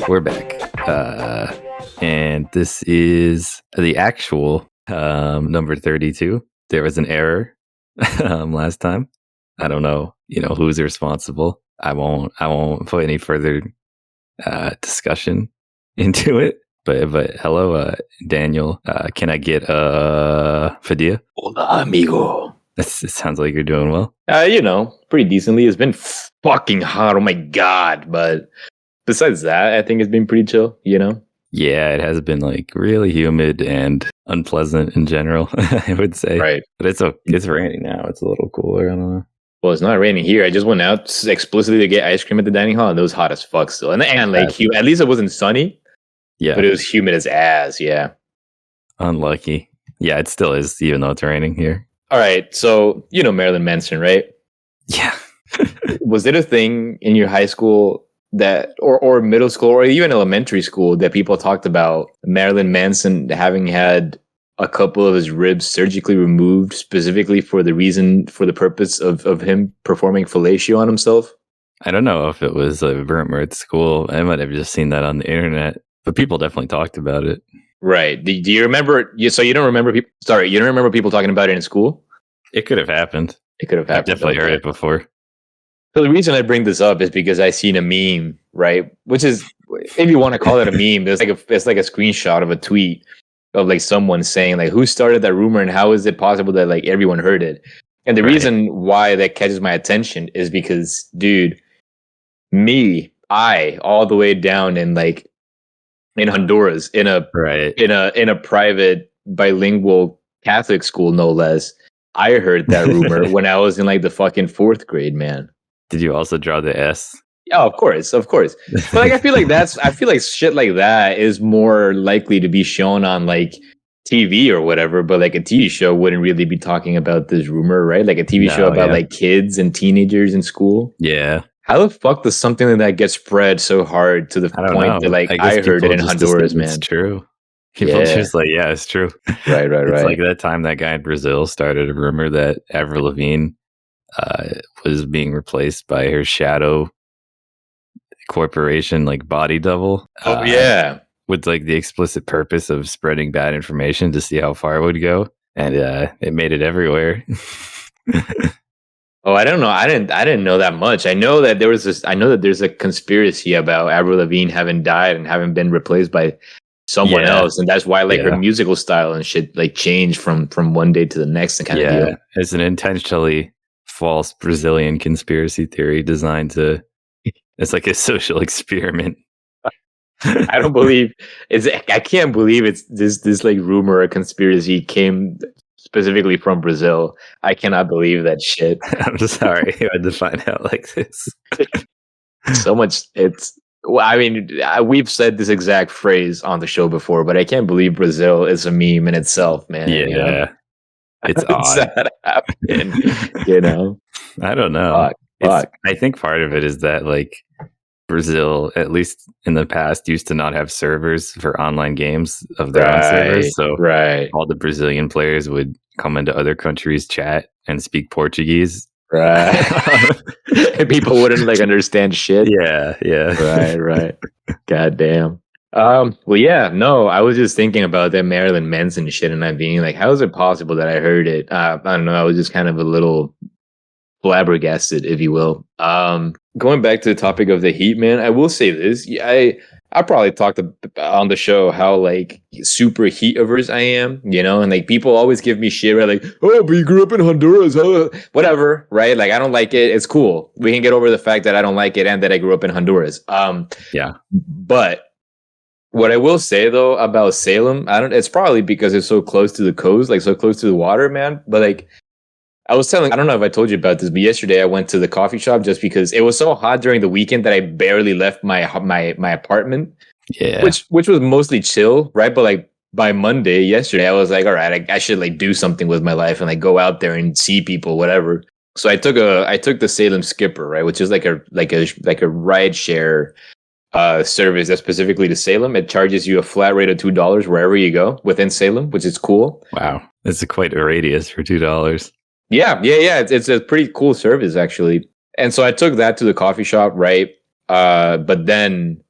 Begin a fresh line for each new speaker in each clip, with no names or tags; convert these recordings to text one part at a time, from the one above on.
We're back. And this is the actual number 32. There was an error last time. I don't know, who's responsible. I won't put any further discussion into it. But hello, Daniel. Can I get Fadia?
Hola, amigo.
It sounds like you're doing well.
Pretty decently. It's been fucking hot. Oh my god! But besides that, I think it's been pretty chill.
Yeah, it has been like really humid and unpleasant in general, I would say.
Right.
But it's raining now. It's a little cooler. I don't know.
Well, it's not raining here. I just went out explicitly to get ice cream at the dining hall, and it was hot as fuck still. And like, at least it wasn't sunny.
Yeah.
But it was humid as ass. Yeah.
Unlucky. Yeah, it still is, even though it's raining here.
All right. So Marilyn Manson, right?
Yeah.
Was it a thing in your high school that or middle school or even elementary school that people talked about Marilyn Manson having had a couple of his ribs surgically removed specifically for the purpose of him performing fellatio on himself?
I don't know if it was a rumor at school. I might have just seen that on the internet, but people definitely talked about it.
Right. Do you remember? So you don't remember people? Sorry, you don't remember people talking about it in school?
It could have happened.
It could have happened.
I've definitely heard it before.
So the reason I bring this up is because I seen a meme, right? Which is, if you want to call it a meme, it's like a screenshot of a tweet of like someone saying like, who started that rumor and how is it possible that like everyone heard it? And the reason why that catches my attention is because, dude, I all the way down in Honduras in a private bilingual Catholic school, no less. I heard that rumor when I was in like the fucking 4th grade, man.
Did you also draw the S?
Yeah, of course. But like, I feel like shit like that is more likely to be shown on like TV or whatever. But like a TV show wouldn't really be talking about this rumor, right? Like a TV show about like kids and teenagers in school.
Yeah.
How the fuck does something like that get spread so hard to the point that like I heard it in Honduras, man?
It's true. People just like, yeah, it's true.
Right.
It's like that time that guy in Brazil started a rumor that Avril Lavigne was being replaced by her shadow corporation, like body double.
Oh yeah,
with like the explicit purpose of spreading bad information to see how far it would go, and it made it everywhere.
Oh, I don't know. I didn't know that much. I know that there's a conspiracy about Avril Lavigne having died and having been replaced by someone else, and that's why like her musical style and shit like changed from one day to the next and kind of deal.
It's an intentionally false Brazilian conspiracy theory designed to. It's like a social experiment.
I don't believe I can't believe it's this like rumor or conspiracy came specifically from Brazil. I cannot believe that shit.
I'm sorry you had to find out like this.
So much. We've said this exact phrase on the show before, but I can't believe Brazil is a meme in itself, man.
Yeah. It's odd.
That happened,
I don't know.
Fuck.
I think part of it is that like Brazil, at least in the past, used to not have servers for online games of their own servers. So all the Brazilian players would come into other countries' chat and speak Portuguese.
Right. And people wouldn't like understand shit.
Yeah.
Right. God damn. I was just thinking about that Marilyn Manson shit and I'm being like, how is it possible that I heard it? I don't know. I was just kind of a little flabbergasted, if you will. Going back to the topic of the heat, man, I will say this. I probably talked on the show how like super heat averse I am, and like people always give me shit, right? Like, oh, but you grew up in Honduras, whatever, right? Like I don't like it. It's cool. We can get over the fact that I don't like it and that I grew up in Honduras. But what I will say though about Salem, it's probably because it's so close to the coast, like so close to the water, man. But like I don't know if I told you about this, but yesterday I went to the coffee shop just because it was so hot during the weekend that I barely left my apartment.
Yeah.
Which was mostly chill, right? But like by Monday, yesterday, I was like, all right, I should like do something with my life and like go out there and see people, whatever. So I took the Salem Skipper, right, which is like a ride share service that's specifically to Salem. It charges you a flat rate of $2 wherever you go within Salem, which is cool.
Wow, that's quite a radius for $2.
Yeah. It's a pretty cool service, actually. And so I took that to the coffee shop, right? But then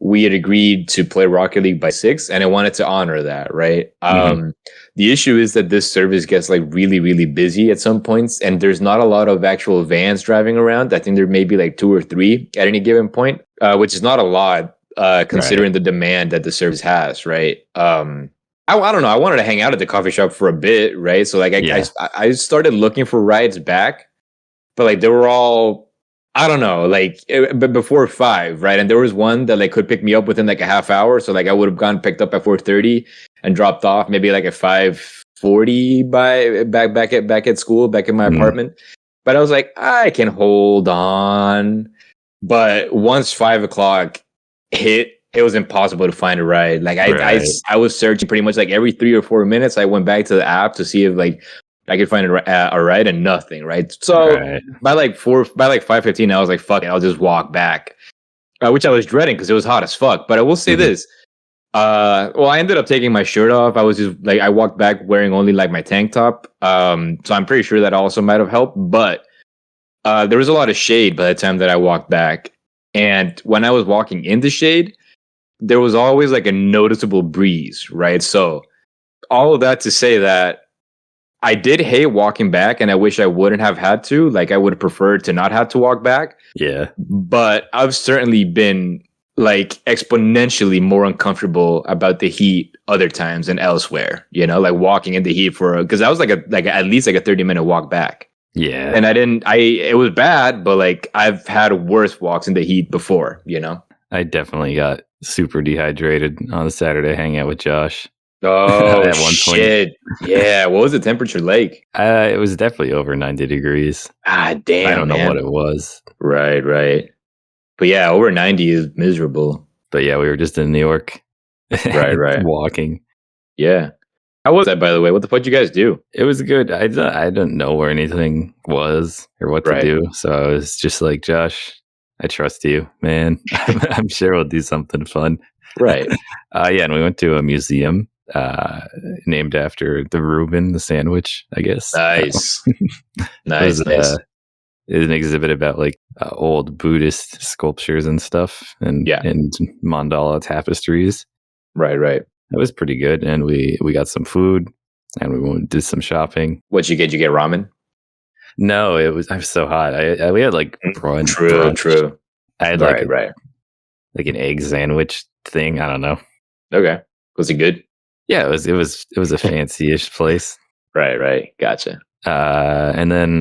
we had agreed to play Rocket League by 6, and I wanted to honor that, right?
Mhm.
The issue is that this service gets like really, really busy at some points, and there's not a lot of actual vans driving around. I think there may be like 2 or 3 at any given point, which is not a lot
Right.
considering the demand that the service has, right? I don't know. I wanted to hang out at the coffee shop for a bit, right? So like
Yeah.
I started looking for rides back, but like they were all, I don't know, like but before 5, right? And there was one that like could pick me up within like a half hour, so like I would have gone picked up at 4:30 and dropped off maybe like at 5:40 by back at school, back in my
Mm,
apartment. But I was like, I can hold on. But once 5 o'clock hit, it was impossible to find a ride. Like
right.
I was searching pretty much like every 3 or 4 minutes. I went back to the app to see if like I could find a ride, and nothing. Right. So
Right.
by like 5:15, I was like, fuck it, I'll just walk back, which I was dreading because it was hot as fuck. But I will say
Mhm.
this. Well, I ended up taking my shirt off. I was just like, I walked back wearing only like my tank top. So I'm pretty sure that also might have helped. But there was a lot of shade by the time that I walked back. And when I was walking in the shade, there was always like a noticeable breeze, right? So all of that to say that I did hate walking back, and I wish I wouldn't have had to. Like I would prefer to not have to walk back.
Yeah.
But I've certainly been like exponentially more uncomfortable about the heat other times and elsewhere. You know, like walking in the heat for, because I was like at least like a 30-minute walk back.
Yeah.
And I didn't. It was bad, but like I've had worse walks in the heat before. You know.
I definitely got super dehydrated on a Saturday hanging out with Josh.
Oh
At one point,
shit! Yeah, what was the temperature like?
it was definitely over 90 degrees.
Ah,
I
damn,
don't know what
man.
it was,
Right, right. But yeah, over 90 is miserable.
but yeah, we were just in New York
Right, right.
walking.
Yeah. How was that, by the way? What the fuck did you guys do?
It was good. I didn't know where anything was or what to
Right,
do, so I was just like, Josh, I trust you, man. I'm sure we'll do something fun.
right.
Yeah, and we went to a museum named after the Reuben, the sandwich, I guess.
Nice,
It was
nice, nice.
an exhibit about like old Buddhist sculptures and stuff,
Yeah,
and mandala tapestries.
right, right.
It was pretty good, and we got some food, and we did some shopping.
What you get? You get ramen?
No, I was so hot. We had like
True,
brunch.
true.
I had
Right, right.
like an egg sandwich thing. I don't know.
Okay. Was it good?
Yeah, it was a fancy-ish place.
Right, right. Gotcha.
And then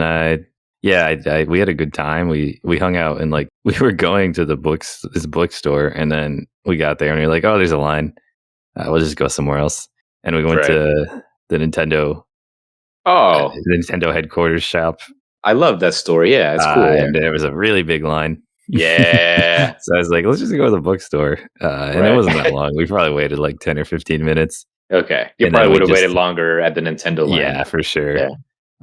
yeah, we had a good time. We hung out, and like we were going to this bookstore, and then we got there and we were like, oh, there's a line. We'll just go somewhere else. And we went
Right.
to
Oh,
the Nintendo headquarters shop,
I love that story. Yeah, it's cool
and
there.
there was a really big line.
Yeah.
So I was like, let's just go to the bookstore. And it
Right.
wasn't that long. We probably waited like 10 or 15 minutes.
Okay. You
And then
probably
we
would have waited
just,
longer at the Nintendo line.
yeah, for sure.
Yeah.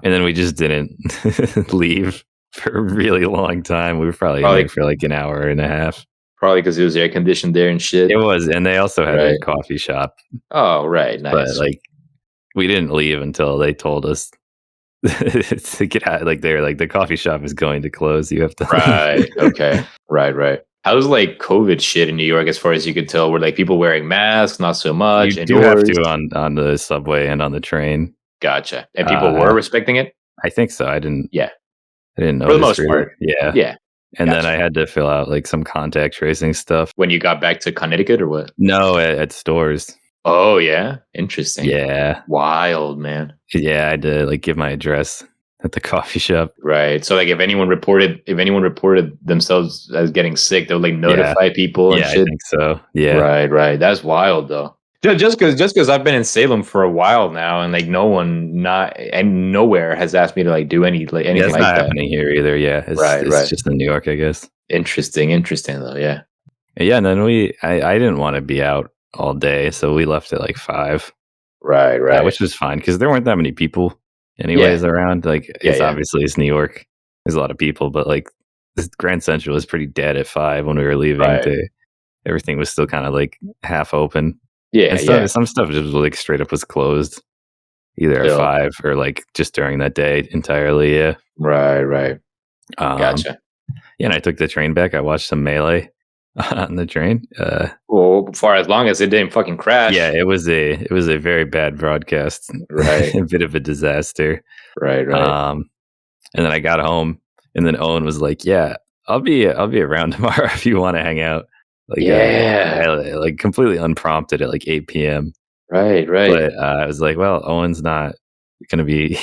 And then we just didn't leave for a really long time. We were probably in
Probably
there for like an hour and a half.
probably because it was air conditioned there and shit.
It was. And they also had a
Right.
coffee shop,
Oh, right.
but
Nice.
like we didn't leave until they told us to get out. Like they're like, the coffee shop is going to close. You have to leave.
Right. Okay. Right, right. How's like COVID shit in New York as far as you could tell? Were like people wearing masks, not so much,
You do have
indoors?
to on the subway and on the train.
Gotcha. And people were respecting it?
I think so.
Yeah.
I didn't
For the
notice
most
really.
part.
Yeah.
Yeah.
And then
Gotcha.
I had to fill out like some contact tracing stuff.
When you got back to Connecticut or what?
No, at stores.
Oh, yeah. Interesting.
Yeah.
Wild, man.
Yeah. I had to like give my address at the coffee shop.
Right. So like if anyone reported themselves as getting sick, they'll like notify people and
Yeah, I
shit.
think so. Yeah.
Right, right. That's wild though. Just because I've been in Salem for a while now, and like no one, not and nowhere has asked me to like do anything
That's
like
not
that.
happening here either. Yeah.
Right,
It's
right.
just in New York, I guess.
Interesting though. Yeah.
Yeah. And then I didn't want to be out all day. So we left at like 5,
Right, right.
which was fine because there weren't that many people anyways around. Like it's
yeah.
obviously it's New York. There's a lot of people, but like this Grand Central was pretty dead at 5 when we were leaving.
Right.
Everything was still kind of like half open.
Yeah,
And
yeah.
some stuff just like straight up was closed either at
Still.
5 or like just during that day entirely. Yeah.
Right, right.
Um,
Gotcha.
Yeah. And I took the train back. I watched some Melee on the train.
Well, for as long as it didn't fucking
Yeah,
crash.
it was a very bad broadcast,
Right,
a bit of a disaster.
right, right.
Um, and then I got home, and then Owen was like, "Yeah, I'll be around tomorrow if you want to hang out." Like,
Yeah,
like completely unprompted at like 8 p.m.
right, right,
But I was like, "Well, Owen's not gonna be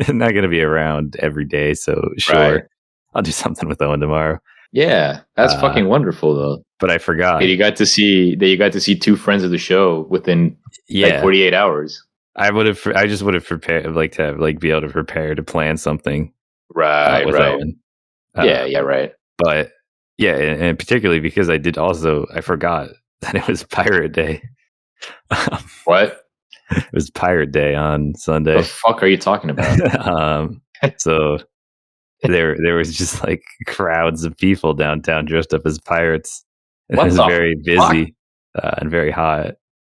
not gonna be around every day, so
right.
sure, I'll do something with Owen tomorrow."
Yeah, that's
Uh,
fucking wonderful though.
but I
That
forgot.
you got to see two friends of the show within like
Yeah,
48 hours.
I just would have prepared, like to have, like be able to prepare to plan something
Right,
with
right.
Owen.
Yeah,
Uh,
yeah, right.
but yeah, and particularly because I forgot that it was Pirate Day.
What
It was Pirate Day on
the
Sunday.
fuck are you talking about?
um, so there was just like crowds of people downtown dressed up as pirates. It
What
was
the
very
fuck?
busy and very hot.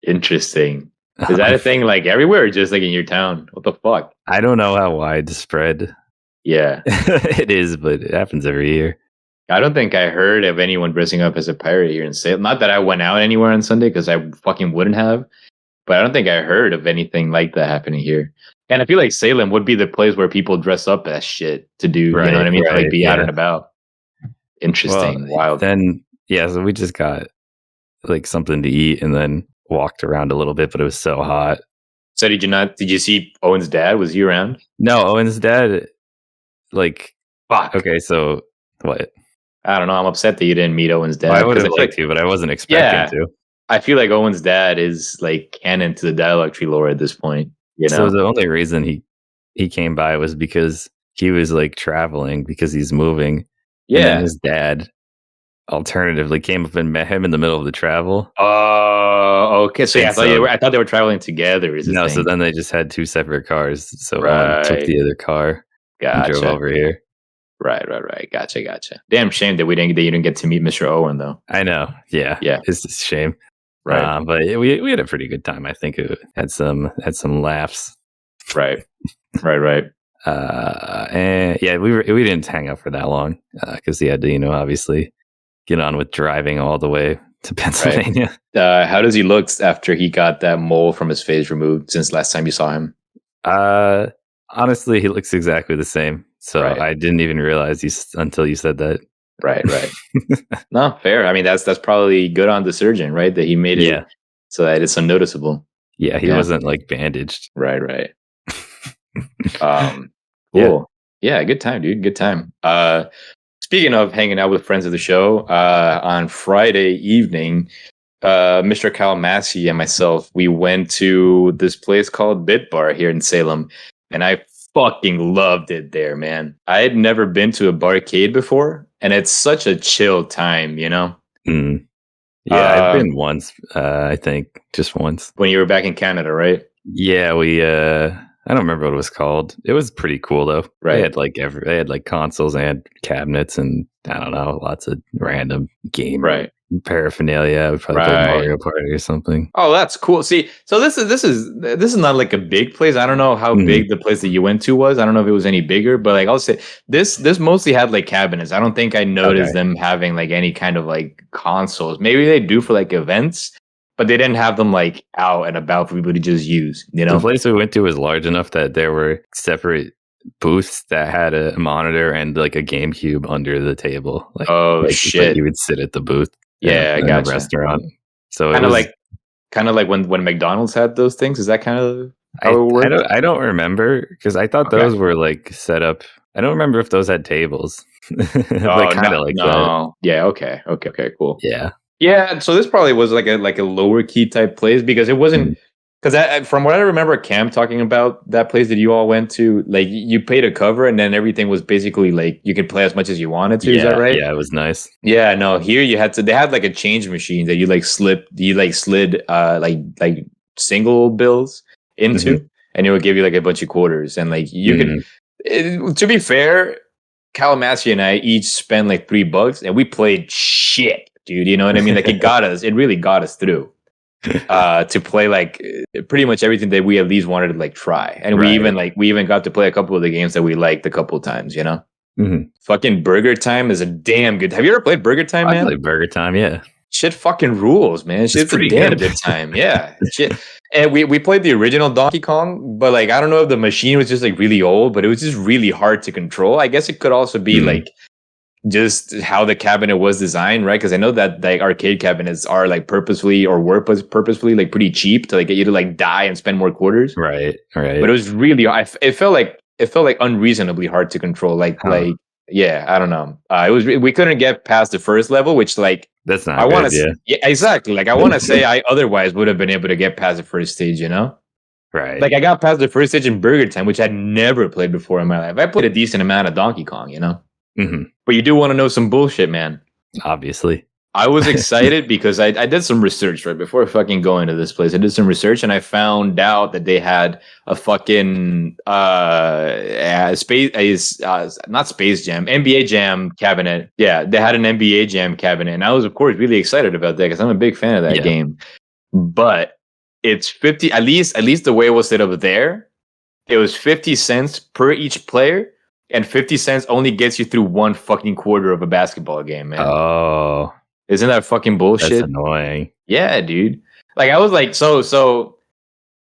Interesting. Is that a thing like everywhere or just like in your town? What the fuck?
I don't know how widespread
Yeah.
it is, but it happens every year.
I don't think I heard of anyone dressing up as a pirate here in Salem. Not that I went out anywhere on Sunday because I fucking wouldn't have, but I don't think I heard of anything like that happening here. And I feel like Salem would be the place where people dress up as shit to do, you know what
Right,
I mean? To like
right,
be out
yeah.
and about.
Well,
Interesting. Wild.
then yeah, so we just got like something to eat and then walked around a little bit, but it was so hot.
So did you see Owen's dad? Was he around?
No, Owen's dad, like,
Fuck.
okay, so what?
I don't know. I'm upset that you didn't meet Owen's
Well, I
dad
would
because
have
I feel
liked
like,
to, but I wasn't expecting
yeah,
to.
I feel like Owen's dad is like canon to the dialogue tree lore at this point, you
So
know?
the only reason he came by was because he was like traveling because he's moving, and then
Yeah.
his dad alternatively came up and met him in the middle of the travel.
Oh, okay. So yeah,
And so
I thought they were traveling together is the
no, so
thing.
then they just had two separate cars. So Owen took
Right.
the other car and drove
Gotcha.
over here.
Right, right, right. Gotcha, gotcha. Damn shame that you didn't get to meet Mr. Owen though.
I know, yeah,
Yeah,
it's just a shame.
right,
But we had a pretty good time. I think it had some laughs.
right, right, right.
And yeah, we didn't hang out for that long because he had to, obviously get on with driving all the way to
Right.
Pennsylvania.
How does he look after he got that mole from his face removed since last time you saw him?
Uh, honestly, he looks exactly the same. So
Right,
I didn't even realize until you said that.
right, right. No, fair. I mean, that's probably good on the surgeon, right? That he made it
Yeah,
so that it's unnoticeable.
yeah, he
Yeah,
wasn't like bandaged.
right, right. Um,
Yeah.
cool. Yeah, good time, dude. Good time. Speaking of hanging out with friends of the show, on Friday evening, Mr. Kyle Massey and myself, we went to this place called Bit Bar here in Salem, and I fucking loved it there, man. I had never been to a barcade before, and it's such a chill time, you know?
Mm. Yeah, I've
Um,
been once. I think just once.
when you were back in Canada, right?
Yeah, we. I don't remember what it was called. It was pretty cool though.
Right.
They had like consoles and cabinets and I don't know, lots of random game
Right.
paraphernalia. We probably played
Right.
Mario Party or something.
Oh, that's cool. See, so this is not like a big place. I don't know how
Mhm.
big the place that you went to was. I don't know if it was any bigger, but like I'll say this mostly had like cabinets. I don't think I noticed
Okay.
them having like any kind of like consoles. Maybe they do for like events, but they didn't have them like out and about for people to just use, you
The
know?
place we went to was large enough that there were separate booths that had a monitor and like a GameCube under the table.
Oh
Like
shit.
you would sit at the booth
Yeah, I
in a
gotcha.
restaurant. So it
Kind of
was.
like when McDonald's had those things. Is that kind of how it worked?
I don't remember because I thought
Okay.
those were like set up. I don't remember if those had tables.
Oh,
Like kind of
no,
like that.
no. Yeah, okay, cool.
Yeah.
Yeah, so this probably was like a lower key type place because it wasn't
Mm.
because from what I remember, Cam talking about that place that you all went to, like you paid a cover and then everything was basically like you could play as much as you wanted to. Is that
Yeah,
right?
yeah, it was nice.
Yeah, no. Here you had to. They had like a change machine that you slid like single bills into,
Mhm.
and it would give you like a bunch of quarters, and like you could.
Mm.
To be fair, Kalamasi and I each spent like $3, and we played shit, dude. You know what I mean? Like it got us. It really got us through to play like pretty much everything that we at least wanted to like try, and
Right.
we even got to play a couple of the games that we liked a couple of times. You know?
Mhm.
Fucking Burger Time is a damn good. Have you ever played Burger Time,
I
man?
play Burger Time, yeah.
Shit fucking rules, man. Shit's a
pretty
damn
good.
good time. Yeah. Shit. And we played the original Donkey Kong, but like I don't know if the machine was just like really old, but it was just really hard to control. I guess it could also be
Mhm.
like just how the cabinet was designed, right? Because I know that like arcade cabinets are like purposefully or were purposefully like pretty cheap to like get you to like die and spend more quarters.
Right,
But
right.
it was really it felt like unreasonably hard to control.
Huh.
Yeah, I don't know. We couldn't get past the first level, which like
That's
I
not
want
good,
to
yeah.
yeah, exactly. Like I want to say I otherwise would have been able to get past the first stage, you know?
Right.
Like I got past the first stage in Burger Time, which I'd never played before in my life. I played a decent amount of Donkey Kong, you know?
Mhm.
But you do want to know some bullshit, man.
Obviously.
I was excited because I did some research right before fucking going to this place. I did some research and I found out that they had a fucking not Space Jam, NBA Jam cabinet. Yeah, they had an NBA Jam cabinet, and I was of course really excited about that because I'm a big fan of that
Yeah.
game. But it's 50 at least the way it was set up there. It was 50 cents per each player, and 50 cents only gets you through one fucking quarter of a basketball game, man.
Oh,
Isn't that fucking
that's
bullshit?
annoying.
Yeah, dude. Like I was like, so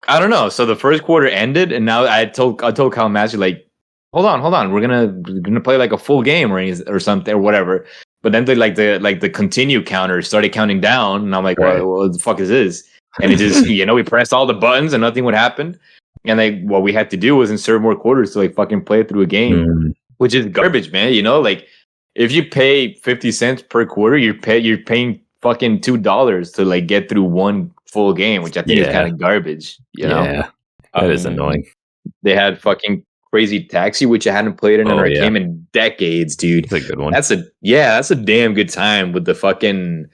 I don't know. So the first quarter ended, and now I told Kyle Massey like, hold on, we're gonna play like a full game or something or whatever. But then the continue counter started counting down, and I'm like,
Right.
what the fuck is this? And it just we pressed all the buttons and nothing would happen. And like what we had to do was insert more quarters to like fucking play through a game,
Mm,
which is garbage, man. Like if you pay 50 cents per quarter, you're paying fucking $2 to like get through one full game, which I think is kind
yeah.
of garbage, you know?
Yeah. That is annoying.
They had fucking Crazy Taxi, which I hadn't played in an
Oh, yeah.
arcade in decades, dude.
It's a good one.
That's a damn good time with the fucking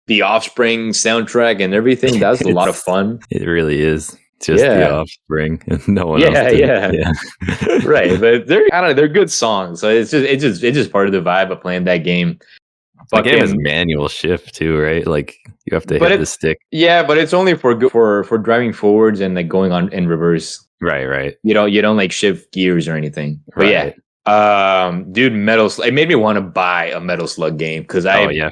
the Offspring soundtrack and everything. That was a lot of fun.
It really is. Just the
Yeah.
Offspring and no one
Yeah,
else did.
yeah.
Yeah.
Right, but they're good songs. So it's just part of the vibe of playing that game.
The game is
Fucking
manual shift too, right? Like you have to
But
hit the
it
stick.
yeah, but it's only for driving forwards and like going on in reverse.
Right, right.
You don't like shift gears or anything. But yeah.
Right.
Dude, it made me want to buy a Metal Slug game because
Oh yeah.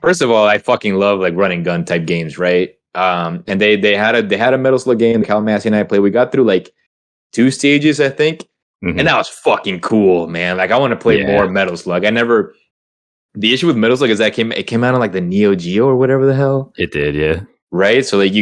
first of all, I fucking love like run and gun type games, right? And they had a Metal Slug game. Cal Massey and I played. We got through like 2 stages, I think,
Mhm.
and that was fucking cool, man. Like I want to play
Yeah.
more Metal Slug. The issue with Metal Slug is that it came out on like the Neo Geo or whatever the hell.
It did, yeah.
Right, so like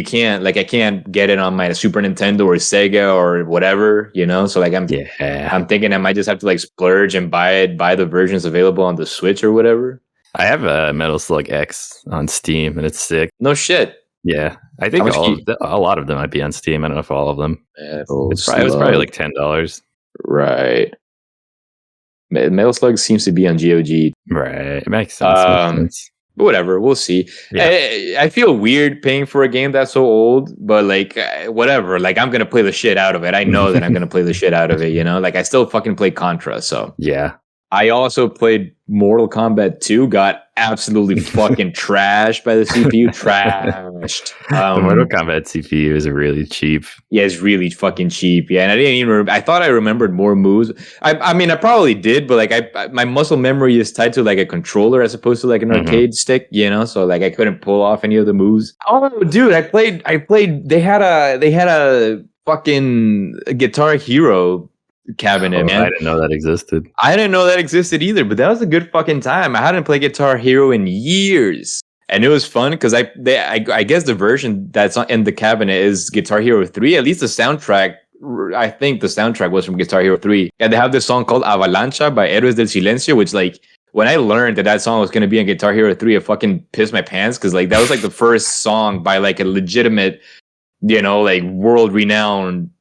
I can't get it on my Super Nintendo or Sega or whatever, So like
Yeah.
I'm thinking I might just have to like splurge and buy the versions available on the Switch or whatever.
I have a Metal Slug X on Steam and it's sick.
No shit.
Yeah. I think
How much
a lot of them might be on Steam. I don't know if all of them.
Metal
It was probably
Slug.
like $10.
Right. Metal Slug seems to be on GOG.
Right. It makes sense.
But whatever, we'll see.
Yeah.
I feel weird paying for a game that's so old, but like whatever. Like I'm gonna play the shit out of it. I know that I'm gonna play the shit out of it. Like I still fucking play Contra. So
Yeah.
I also played Mortal Kombat 2. Got absolutely fucking trashed by the CPU. Trashed.
The Mortal Kombat CPU is really cheap.
Yeah, it's really fucking cheap. Yeah, and I didn't even. I thought I remembered more moves. I mean, I probably did, but like, my muscle memory is tied to like a controller as opposed to like an arcade stick. So like, I couldn't pull off any of the moves. Oh, dude, I played. They had a fucking Guitar Hero cabinet, man.
I didn't know that existed.
I didn't know that existed either, but that was a good fucking time. I hadn't played Guitar Hero in years. And it was fun because I guess the version that's in the cabinet is Guitar Hero 3. At least the soundtrack, I think the soundtrack was from Guitar Hero 3. And they have this song called Avalancha by Héroes del Silencio, which like when I learned that song was going to be on Guitar Hero 3, I fucking pissed my pants because like that was like the first song by like a legitimate, like world renowned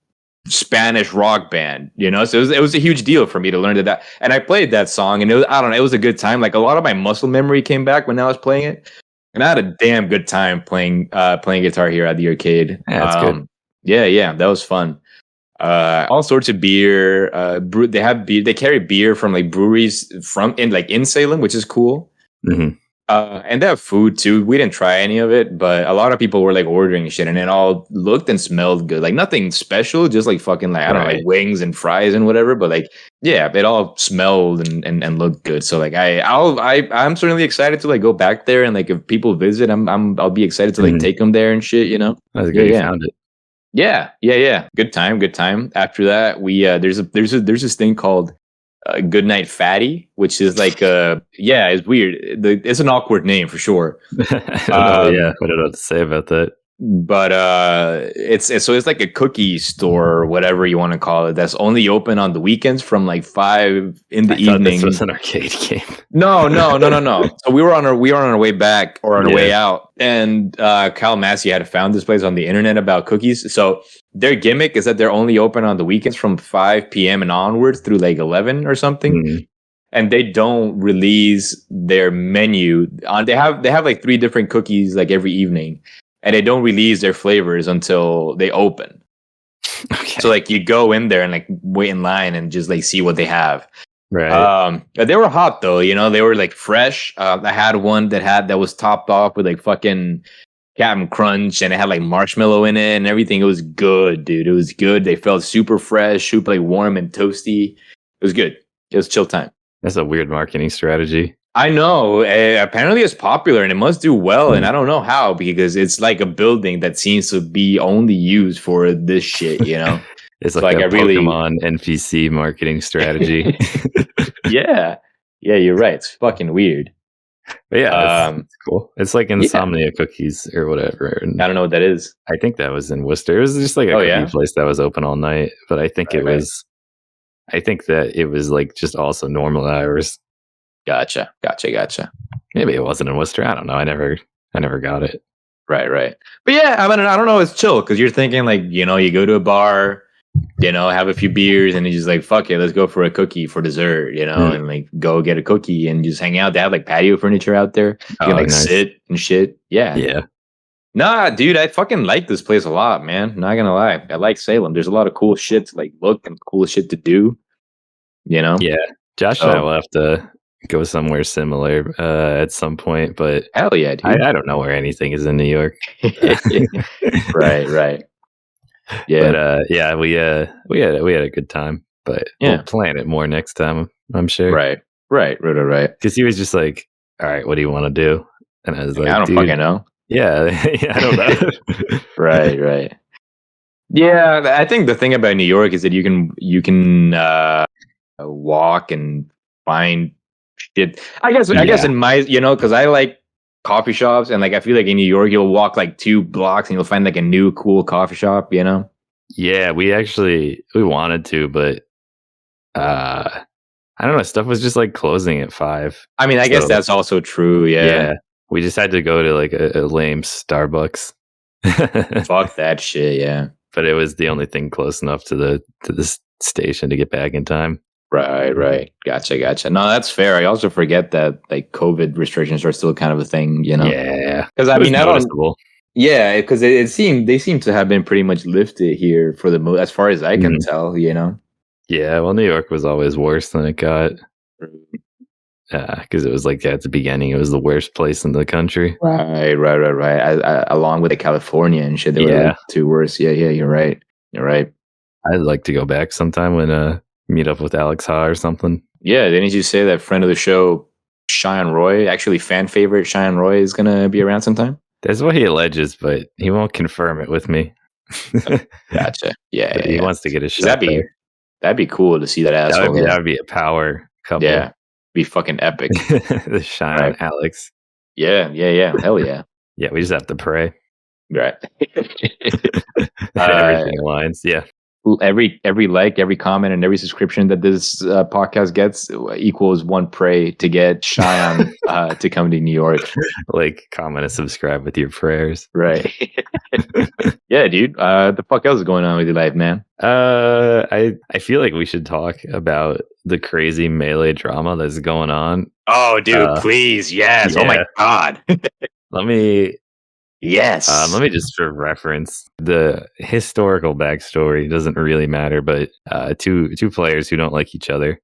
Spanish rock band, so it was a huge deal for me to learn that. And I played that song and it was a good time. Like a lot of my muscle memory came back when I was playing it. And I had a damn good time playing Guitar Hero at the arcade.
Yeah, that's good.
Yeah, that was fun. All sorts of beer. They have beer. They carry beer from like breweries in Salem, which is cool.
Mm-hmm.
And they have food too. We didn't try any of it, but a lot of people were like ordering shit, and it all looked and smelled good. Like nothing special, just like fucking like I don't know, like
Right.
wings and fries and whatever. But like, yeah, it all smelled and looked good. So like, I'm certainly excited to like go back there, and like if people visit, I'll be excited to like
Mhm.
take them there and shit. You know?
That's
Yeah,
good you
yeah.
found it.
Yeah. Good time, good time. After that, we there's this thing called Good Night Fatty, which is like yeah, it's weird. It's an awkward name for sure.
I don't know. Yeah,
Um,
I don't know what to say about that.
but it's so it's like a cookie store or whatever you want to call it. That's only open on the weekends from like 5 in the
I thought this was
evening.
an arcade game.
No. So we were on our way back or on our way
Yeah.
out, and Kyle Massey had found this place on the internet about cookies. So their gimmick is that they're only open on the weekends from 5 p.m. and onwards through like 11 or something,
Mm.
and they don't release their menu. They have like 3 different cookies like every evening, and they don't release their flavors until they open.
Okay.
So like you go in there and like wait in line and just like see what they have.
Right.
But they were hot though, you know, they were like fresh. I had one that was topped off with like fucking Captain Crunch, and it had like marshmallow in it and everything. It was good, dude. It was good. They felt super fresh, super like warm and toasty. It was good. It was chill time.
That's a weird marketing strategy.
I know. Apparently, it's popular and it must do well. And I don't know how because it's like a building that seems to be only used for this shit. You know,
It's
so
like
like
a
I really,
Pokemon NPC marketing strategy.
yeah, yeah. You're right. It's fucking weird.
But yeah,
Um,
it's cool. It's like
yeah,
Insomnia Cookies or whatever. And
I don't know what that is.
I think that was in Worcester. It was just like a
Oh
cookie
yeah,
place that was open all night. But I think
right, right.
I think that it was like just also normal hours.
Gotcha.
Maybe it wasn't in Worcester. I don't know. I never got it.
Right. But yeah, I mean, I don't know. It's chill because you're thinking like, you know, you go to a bar, you know, have a few beers, and you're just like, fuck it, let's go for a cookie for dessert, you know,
Mm.
and like go get a cookie and just hang out. They have like patio furniture out there. You can
Oh,
like
nice.
sit and shit. Yeah.
Yeah.
Nah, dude, I fucking like this place a lot, man. Not gonna lie. I like Salem. There's a lot of cool shit to like look and cool shit to do, you know?
Yeah. Josh and I
So
will have to go somewhere similar at some point, but
hell yeah, dude.
I don't know where anything is in New York.
Right. Yeah.
But yeah, we had a good time. But
Yeah.
we'll plan it more next time, I'm sure.
Right.
Because he was just like, "All right, what do you want to do?" And I was like,
I don't
"Dude,
fucking know.
yeah, I don't know."
Right. Yeah, I think the thing about New York is that you can walk and find shit. I guess
Yeah.
in my because I like coffee shops, and like I feel like in New York you'll walk like 2 blocks and you'll find like a new cool coffee shop. You know?
Yeah, we wanted to, but I don't know. Stuff was just like closing at 5.
I mean, I guess
So
that's also true. Yeah.
yeah, we just had to go to like a lame Starbucks.
Fuck that shit. Yeah.
But it was the only thing close enough to the station to get back in time.
Right. Gotcha. No, that's fair. I also forget that like COVID restrictions are still kind of a thing. You know?
Yeah,
Because I
it was
mean, I don't.
noticeable.
Yeah, because they seem to have been pretty much lifted here for the most, as far as I can tell. You know.
Yeah, well, New York was always worse than it got. Because it was like at the beginning, it was the worst place in the country.
Right. Along with the California and shit, they were like 2 worse. Yeah. You're right.
I'd like to go back sometime when meet up with Alex Ha or something.
Yeah. Didn't you say that friend of the show, Cheyenne Roy, actually fan favorite Cheyenne Roy, is gonna be around sometime?
That's what he alleges, but he won't confirm it with me.
Gotcha. Yeah.
But he wants to get a shot.
That'd be cool to see that asshole.
That would be a power couple.
Yeah. Be fucking epic.
The Cheyenne Alex.
Yeah. Hell yeah.
Yeah, we just have to pray.
Right.
Everything aligns. Yeah.
Every like, every comment, and every subscription that this podcast gets equals one pray to get Cheyenne to come to New York.
Like, comment and subscribe with your prayers.
Right. Yeah, dude. The fuck else is going on with your life, man?
I feel like we should talk about the crazy melee drama that's going on.
Oh, dude, please, yes.
Yeah.
Oh my god.
Let me just for reference, the historical backstory doesn't really matter, but two players who don't like each other,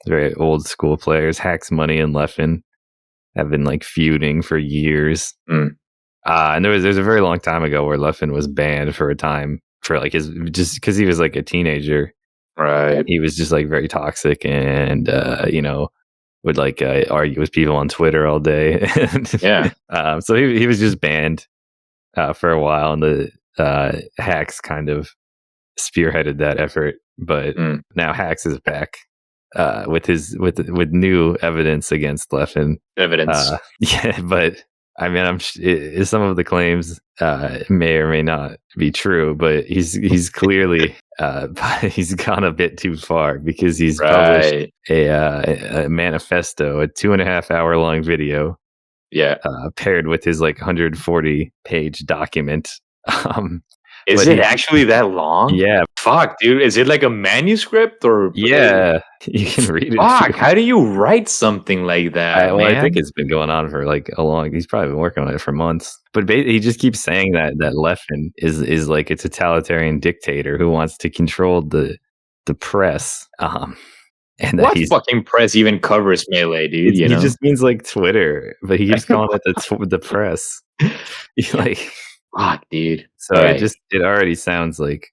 very old school players, Hacks Money and Leffen, have been like feuding for years.
Mm.
And there's a very long time ago where Leffen was banned for a time for like his, just because he was like a teenager.
Right.
He was just like very toxic and would like argue with people on Twitter all day.
Yeah.
So he was just banned for a while, and the Hacks kind of spearheaded that effort. But now Hacks is back with new evidence against Leffen.
Evidence.
Yeah, but I mean, some of the claims may or may not be true, but he's clearly he's gone a bit too far, because he's published a manifesto, a 2.5 hour long video, paired with his like 140 page document.
Is it actually that long?
Yeah.
Fuck, dude. Is it like a manuscript or?
Yeah, you can read it.
Fuck, how do you write something like that?
I think it's been going on for like he's probably been working on it for months. But he just keeps saying that Leffen is like a totalitarian dictator who wants to control the press. And
what fucking press even covers Melee, dude?
He just means like Twitter, but he keeps calling it the press. Like,
fuck, dude.
So it already sounds like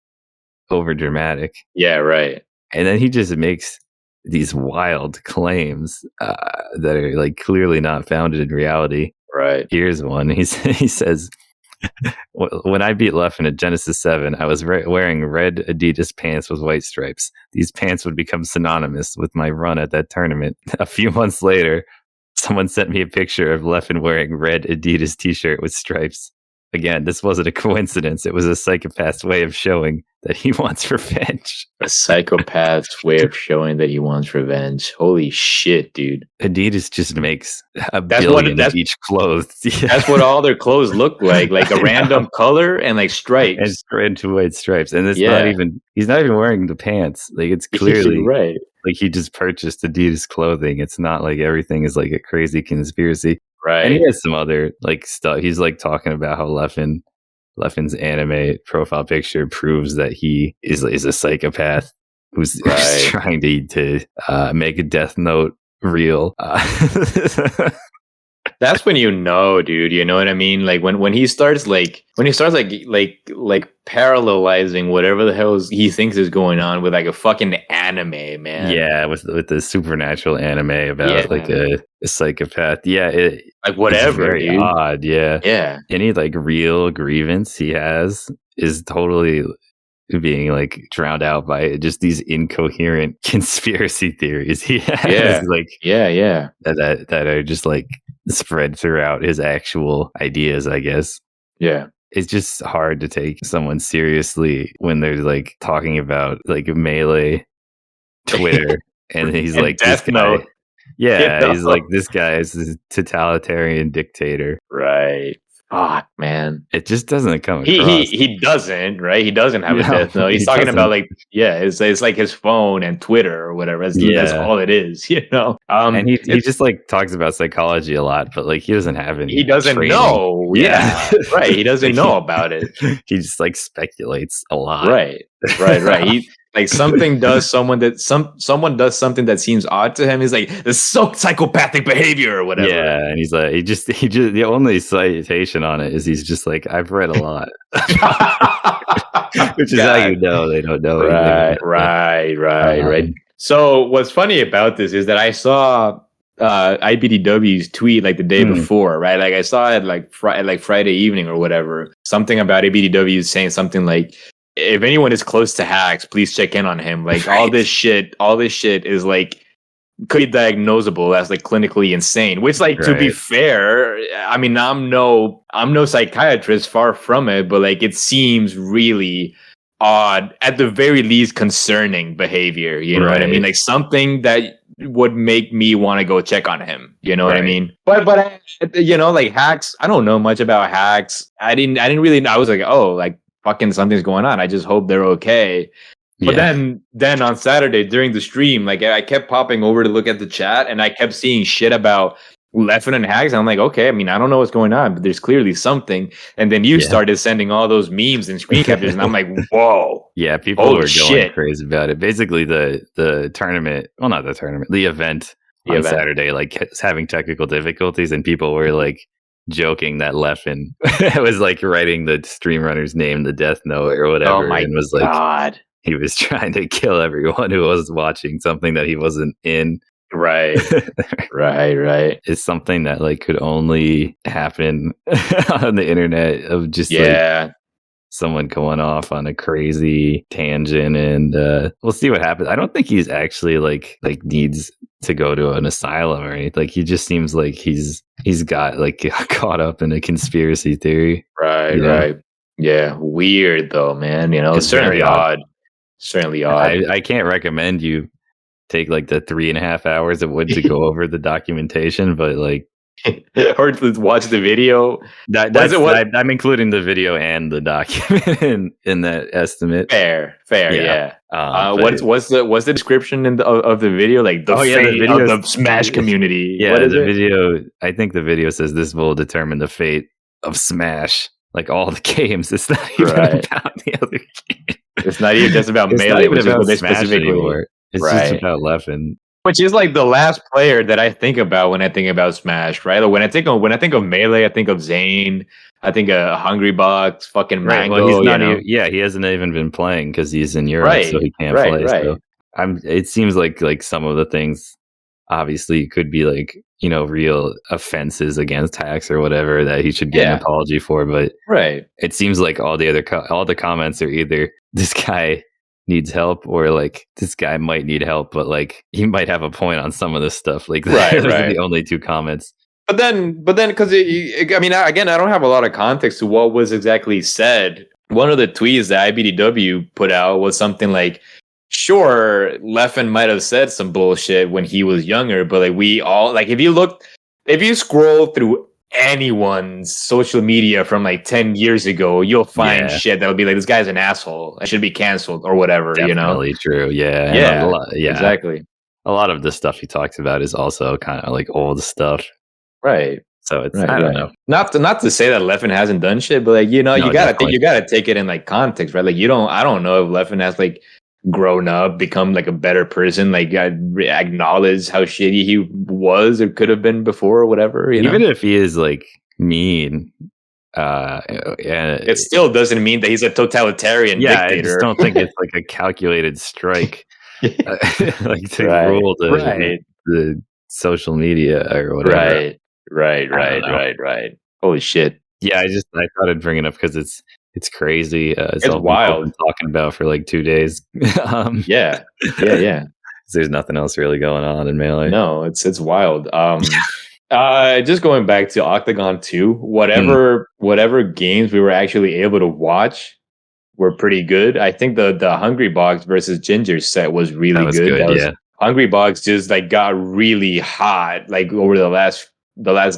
over dramatic.
Yeah, right.
And then he just makes these wild claims that are like clearly not founded in reality.
Right.
Here's one. He says, when I beat Leffen at Genesis 7, I was wearing red Adidas pants with white stripes. These pants would become synonymous with my run at that tournament. A few months later, someone sent me a picture of Leffen wearing red Adidas t-shirt with stripes. Again, this wasn't a coincidence. It was a psychopath's way of showing that he wants revenge.
A psychopath's way of showing that he wants revenge. Holy shit, dude.
Adidas just makes $1 billion of each clothes.
That's what all their clothes look like a random color and like stripes.
And 2 white stripes. And it's not even, he's not even wearing the pants. Like, it's clearly
right.
Like, he just purchased Adidas clothing. It's not like everything is like a crazy conspiracy.
Right.
And he has some other like stuff. He's like talking about how Leffen's anime profile picture proves that he is a psychopath who's trying to make a Death Note real.
That's when you know, dude. You know what I mean? Like when he starts like parallelizing whatever the hell he thinks is going on with like a fucking anime, man.
Yeah, with the supernatural anime about like a psychopath. Yeah,
like whatever.
It's very odd. Yeah,
yeah.
Any like real grievance he has is totally being like drowned out by just these incoherent conspiracy theories he has. That are just like spread throughout his actual ideas, I guess.
Yeah.
It's just hard to take someone seriously when they're like talking about like Melee, Twitter, and he's like
Death Note.
Yeah, he's like, this guy is a totalitarian dictator.
Right. Fuck, man.
It just doesn't come across.
He doesn't, right? He doesn't have a Death Note. He's talking about like, it's like his phone and Twitter or whatever. That's all it is, you know?
And he just like talks about psychology a lot, but like he doesn't have any.
He doesn't know. Yeah. Right. He doesn't know about it.
He just like speculates a lot.
Right. He like someone does something that seems odd to him. He's like, this is so psychopathic behavior or whatever.
Yeah, and he's like, he just the only citation on it is he's just like, I've read a lot, which is how you know they don't know.
Right. So what's funny about this is that I saw IBDW's tweet like the day before, right? Like I saw it like Friday evening or whatever. Something about IBDW saying something like, if anyone is close to Hacks, please check in on him. Like all this shit is like could be diagnosable as like clinically insane. Which, like, to be fair, I mean, I'm no psychiatrist, far from it, but like it seems really odd, at the very least concerning behavior. You know what I mean? Like something that would make me want to go check on him. You know what I mean? But you know, like Hacks, I don't know much about Hacks. I didn't really. I was like, oh, like, fucking something's going on. I just hope they're okay. But then on Saturday during the stream, like I kept popping over to look at the chat and I kept seeing shit about Leffen and Hacks. And I'm like, okay, I mean, I don't know what's going on, but there's clearly something. And then you started sending all those memes and screen captures, and I'm like, whoa.
Yeah, people were going crazy about it. Basically, the tournament, well, not the tournament, the event
the
on
event.
Saturday, like having technical difficulties, and people were like joking that Leffen was like writing the stream runner's name, the Death Note or
Oh
whatever,
my
and was like
god!
he was trying to kill everyone who was watching something that he wasn't in.
Right, right.
It's something that like could only happen on the internet of just like
Yeah,
someone going off on a crazy tangent, and we'll see what happens. I don't think he's actually like needs to go to an asylum or anything. Like he just seems like he's got like caught up in a conspiracy theory.
right,
You know?
right. Yeah, weird though, man. You know,
It's
certainly
very odd.
odd. Certainly odd.
I can't recommend you take like the 3.5 hours it would to go over the documentation, but like
Or to watch the video.
I'm including the video and the document in that estimate.
Fair, yeah.
But-
What's the description of the video? Like the
the
fate
video
of the Smash community.
Yeah,
What is
the
it?
video. I think the video says this will determine the fate of Smash. Like all the games, it's not even
Right.
about the other games.
It's not even just about
It's not
Melee,
even
which is
about
what they
Smash
specifically.
anymore. It's
Right.
just about Leffen.
Which is like the last player that I think about when I think about Smash, right? Like when I think of Melee, I think of Zane. I think of Hungry Box, fucking Mango.
Well, he's not.
you know?
He hasn't even been playing because he's in Europe,
Right,
so he can't
right,
play.
right.
So it seems like some of the things obviously could be like real offenses against hacks or whatever that he should get
Yeah.
an apology for, but
Right.
it seems like all the other all the comments are either this guy needs help or like this guy might need help, but like he might have a point on some of this stuff. Like
Right,
those are
right.
the only two comments.
But then, because I mean, again, I don't have a lot of context to what was exactly said. One of the tweets that IBDW put out was something like, "Sure, Leffen might have said some bullshit when he was younger, but like we all like if you scroll through anyone's social media from like 10 years ago, you'll find
Yeah.
shit that'll be like this guy's an asshole. I should be canceled or whatever.
Definitely true. Yeah. And
Yeah,
a lot,
exactly.
A lot of the stuff he talks about is also kind of like old stuff.
Right.
So it's
Right,
I don't
right.
know.
Not to say that Leffen hasn't done shit, but like you
No,
gotta
definitely.
you gotta take it in like context, right? Like I don't know if Leffen has like grown up, become like a better person, like acknowledge how shitty he was or could have been before or whatever.
Even if he is like mean,
it still doesn't mean that he's a totalitarian
I
dictator.
just don't think it's like a calculated strike, like to
Right,
rule
right.
the social media or whatever.
Right. Holy shit.
Yeah, I thought I'd bring it up because it's crazy.
It's
all people
wild.
have been talking about for like 2 days.
Yeah.
'Cause there's nothing else really going on in Melee.
No, it's wild. Just going back to Octagon 2, whatever games we were actually able to watch were pretty good. I think the Hungry Box versus Ginger set was really
That was
good.
good, yeah.
Hungry Box just like got really hot like over the last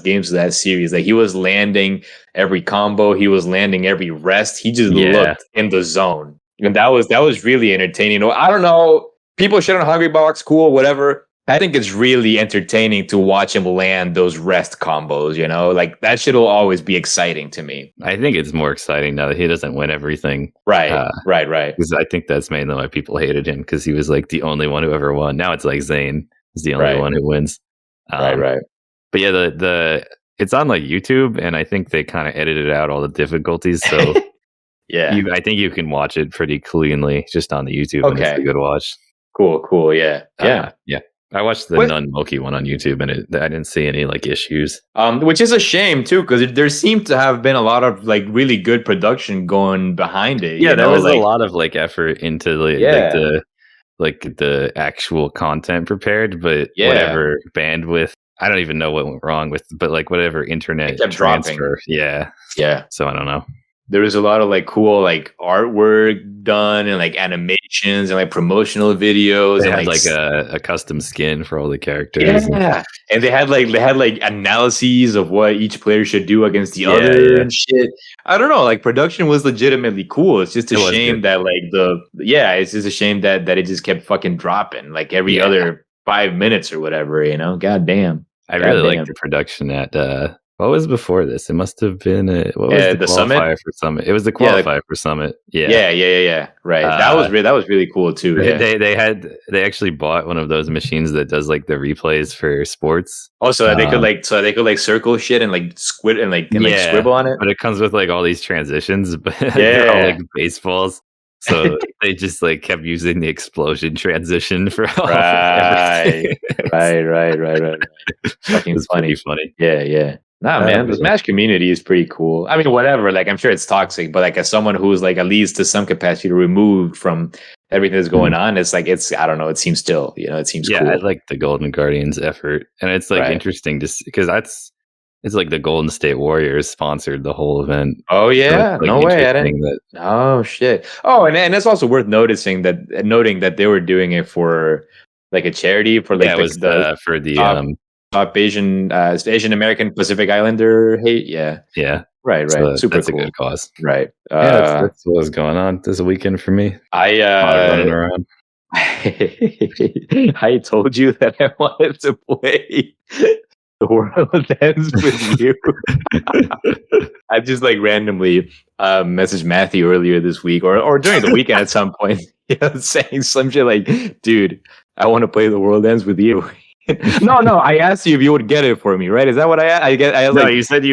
games of that series. Like he was landing every combo, he was landing every rest. He just
Yeah.
looked in the zone. And that was really entertaining. I don't know. People shit on Hungry Box, cool, whatever. I think it's really entertaining to watch him land those rest combos, you know? Like that shit will always be exciting to me.
I think it's more exciting now that he doesn't win everything.
Right.
Because I think that's mainly why people hated him, because he was like the only one who ever won. Now it's like Zayn is the only
Right.
one who wins.
Right.
But yeah, the it's on like YouTube, and I think they kind of edited out all the difficulties. So
Yeah.
I think you can watch it pretty cleanly just on the YouTube, and it's
Okay.
a good watch.
Cool. Yeah.
Yeah. I watched the
What-
Nunmoki one on YouTube, and I didn't see any like issues.
Which is a shame too, because there seemed to have been a lot of like really good production going behind it.
Yeah,
you
there
know,
was
like,
a lot of like effort into the actual content prepared, but
Yeah.
whatever bandwidth, I don't even know what went wrong with, but like whatever internet
It kept dropping.
transfer. Yeah.
Yeah.
So I don't know.
There was a lot of like cool like artwork done and like animations and like promotional videos
They
and
had like a custom skin for all the characters.
yeah, and they had like analyses of what each player should do against the
Yeah,
other
yeah.
and shit. I don't know, like production was legitimately cool. It's just a
It was
shame
good.
that it's just a shame that it just kept fucking dropping like every
Yeah.
other 5 minutes or whatever, you know? God damn.
I really
Goddamn.
like the production at What was before this? It must have been what was the
The Summit.
qualifier for Summit? It was the
Yeah,
qualifier for Summit. Yeah.
yeah. Right.
Uh,
That was really cool too. Yeah.
they actually bought one of those machines that does like the replays for sports.
Also,
Um,
they could like circle shit and like squid and like
yeah,
scribble on it.
but it comes with like all these transitions, but they're all like
Yeah.
baseballs. So they just like kept using the explosion transition for all
Right.
everything.
Right. Fucking
It's pretty
funny.
funny.
Yeah. Nah, man, the
Yeah.
Smash community is pretty cool. I mean, whatever. Like, I'm sure it's toxic, but like, as someone who's like at least to some capacity removed from everything that's going
Mhm.
on, it's like I don't know. It seems still, it seems
Yeah, I
cool.
like the Golden Guardians effort, and it's like
Right.
interesting to because it's like the Golden State Warriors sponsored the whole event.
Oh
So it's
yeah,
like
no way. I
interesting
didn't.
that
Oh shit. Oh, and it's also worth noting that they were doing it for like a charity for like
it was
the
for the
top top Asian American Pacific Islander hate. Yeah.
yeah.
Right.
So
Super
that's a
cool.
good cause.
Right.
Yeah, that's what was going on this weekend for me.
I
A lot of running around.
I told you that I wanted to play The World Ends with You. I just like randomly messaged Matthew earlier this week or during the weekend at some point, saying some shit like, dude, I want to play The World Ends with You. No, I asked you if you would get it for me, right? Is that what I get? I was
No,
like,
you said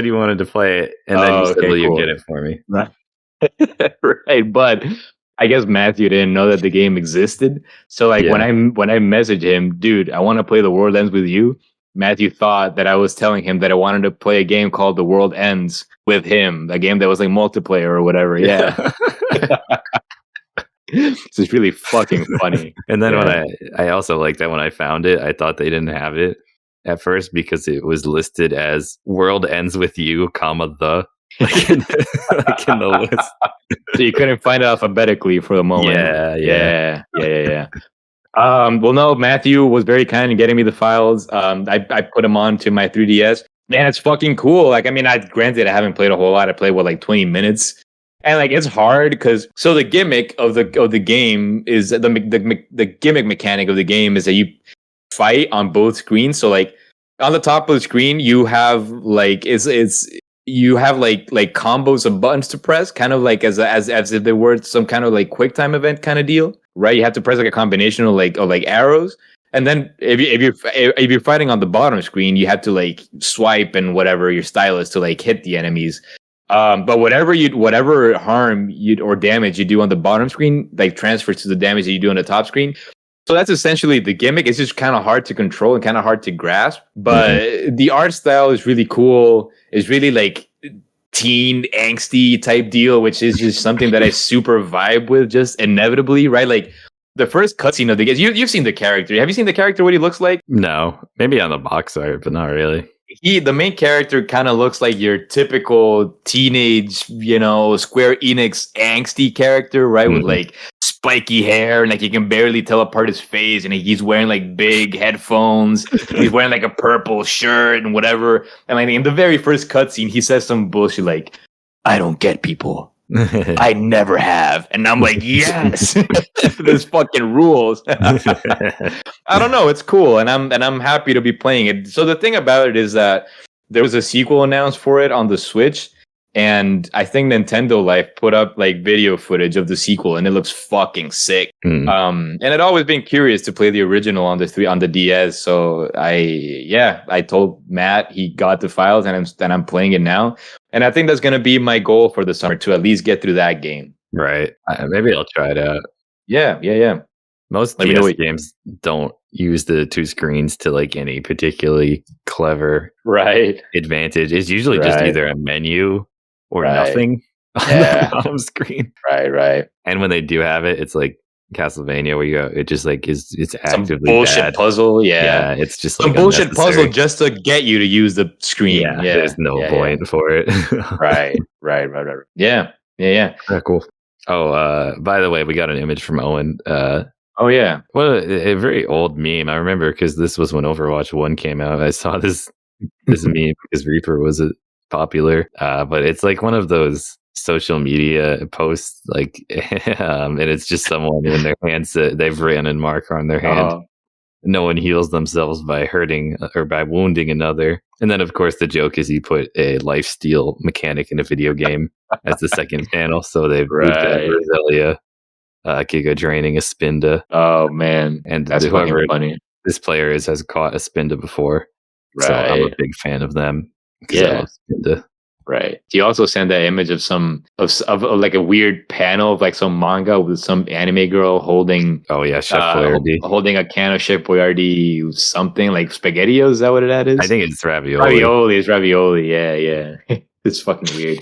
you wanted to play it, and then you said,
okay,
"Will you
cool.
get it for me?"
Right. Right, but I guess Matthew didn't know that the game existed. So like
Yeah.
when I messaged him, dude, I want to play The World Ends with You. Matthew thought that I was telling him that I wanted to play a game called The World Ends with him, a game that was like multiplayer or whatever. Yeah. It's just really fucking funny.
And then
Yeah.
when I also like that when I found it, I thought they didn't have it at first because it was listed as "World Ends with You, comma the." Like in the list.
So you couldn't find it alphabetically for the moment.
Yeah.
Well, no, Matthew was very kind in getting me the files. I put them on to my 3DS, and it's fucking cool. Like, I mean, granted, I haven't played a whole lot. I played like 20 minutes, and like it's hard because so the gimmick of the game is the gimmick mechanic of the game is that you fight on both screens. So like on the top of the screen, you have like you have like combos of buttons to press, kind of like as if they were some kind of like quick time event kind of deal, right? You have to press like a combination of like arrows, and then if you're fighting on the bottom screen, you have to like swipe and whatever your stylus to like hit the enemies. But whatever harm or damage you do on the bottom screen, like transfers to the damage that you do on the top screen. So that's essentially the gimmick. It's just kind of hard to control and kind of hard to grasp. But the art style is really cool. It's really like teen angsty type deal, which is just something that I super vibe with just inevitably, right? Like the first cutscene of the game, you've seen the character. Have you seen the character, what he looks like?
No, maybe on the box art, but not really.
The main character kind of looks like your typical teenage, Square Enix angsty character, right? With like spiky hair and like you can barely tell apart his face, and he's wearing like big headphones. He's wearing like a purple shirt and whatever. And like in the very first cutscene, he says some bullshit like, "I don't get people. I never have." And I'm like, yes, this fucking rules. I don't know, it's cool, and I'm happy to be playing it. So the thing about it is that there was a sequel announced for it on the Switch, and I think Nintendo Life put up like video footage of the sequel, and it looks fucking sick. And I'd always been curious to play the original on the DS. So I told Matt, he got the files, and I'm playing it now. And I think that's gonna be my goal for the summer, to at least get through that game.
Right. Maybe I'll try it out.
Yeah.
Most DS games don't use the two screens to like any particularly clever advantage. It's usually just either a menu or nothing on the bottom screen.
Right.
And when they do have it, it's like Castlevania, where it just like it's actively
some bullshit
bad.
Puzzle. Yeah,
it's just
some
like
bullshit puzzle just to get you to use the screen. Yeah,
there's no point for it.
Right. Yeah.
Cool. Oh, by the way, we got an image from Owen.
Oh yeah,
what a very old meme. I remember because this was when Overwatch 1 came out. I saw this meme because Reaper was popular, but it's like one of those social media posts, like, and it's just someone in their hands that they've written in marker on their hand, no one heals themselves by hurting or by wounding another. And then, of course, the joke is he put a lifesteal mechanic in a video game as the second panel. So we've got Roselia, Giga draining a Spinda.
Oh man,
and
that's
whoever
funny.
This player has caught a Spinda before, so I'm a big fan of them.
Yeah,
I love Spinda.
Right. He also sent that image of of like a weird panel of like some manga with some anime girl holding.
Oh yeah, Chef Boyardee
holding a can of Chef Boyardee something like SpaghettiOs. Is that what that is?
I think it's ravioli.
It's ravioli. Yeah. It's fucking weird.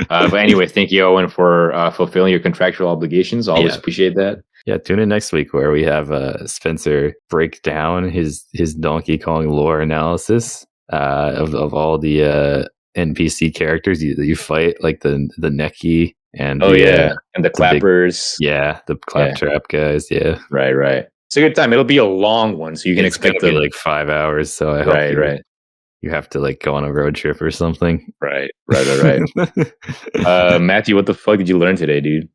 But anyway, thank you, Owen, for fulfilling your contractual obligations. Always appreciate that.
Yeah, tune in next week where we have Spencer break down his Donkey Kong lore analysis of all the NPC characters you fight, like the Neki and
and the clappers.
The claptrap guys. Yeah,
right. It's a good time. It'll be a long one, so you can expect
to be like 5 hours. So I hope you have to like go on a road trip or something.
Right. Matthew, what the fuck did you learn today, dude?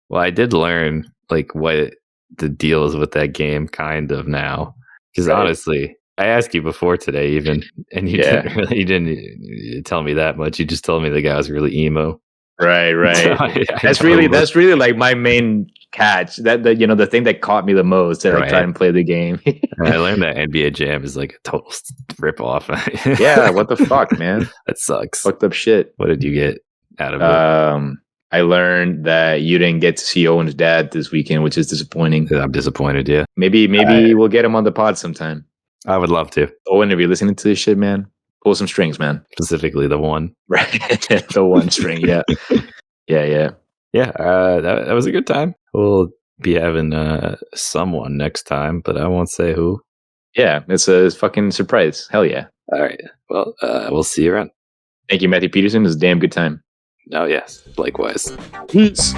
Well, I did learn like what the deal is with that game, kind of now. Because honestly, I asked you before today, even, and you didn't tell me that much. You just told me the guy was really emo.
Right. So that's really like my main catch. That the thing that caught me the most that I try and play the game.
I learned that NBA Jam is like a total rip off.
Yeah, what the fuck, man?
That sucks.
Fucked up shit.
What did you get out of it?
I learned that you didn't get to see Owen's dad this weekend, which is disappointing.
I'm disappointed. Yeah,
maybe we'll get him on the pod sometime.
I would love to.
Owen, if you're listening to this shit, man, pull some strings, man.
Specifically the one.
Right. The one string. Yeah. Yeah.
That was a good time. We'll be having someone next time, but I won't say who.
Yeah, it's a fucking surprise. Hell yeah.
All right. Well, we'll see you around.
Thank you, Matthew Peterson. It was a damn good time.
Oh, yes. Likewise.
Peace.